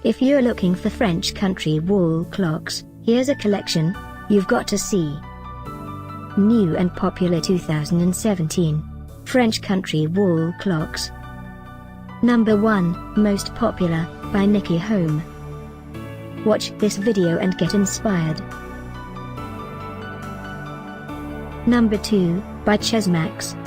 If you're looking for French country wall clocks, here's a collection you've got to see. New and popular 2017 French country wall clocks. Number 1, most popular, by Nikky Home. Watch this video and get inspired. Number 2, by ChezMax.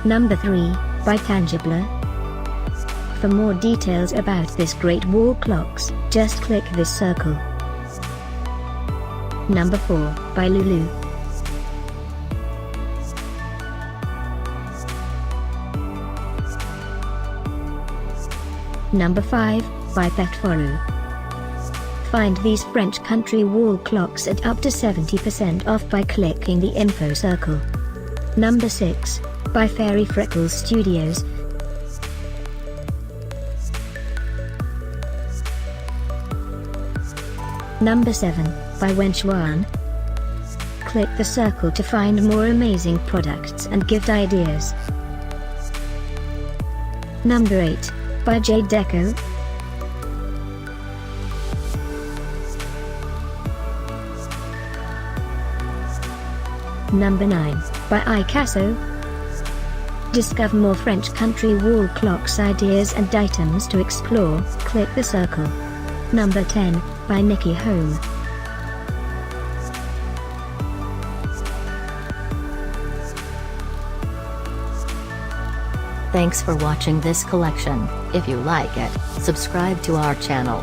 Number 3, by Tangible. For more details about this great wall clocks, just click this circle. Number 4, by Lulu. Number 5, by Petforu. Find these French country wall clocks at up to 70% off by clicking the info circle. Number 6, by Freckles Studios. Number 7, by Wenchuan. Click the circle to find more amazing products and gift ideas. Number 8, by Decor. Number 9, by Picasso. Discover more French country wall clocks ideas and items to explore, click the circle. Number 10, by Nikky Home. Thanks for watching this collection. If you like it, subscribe to our channel.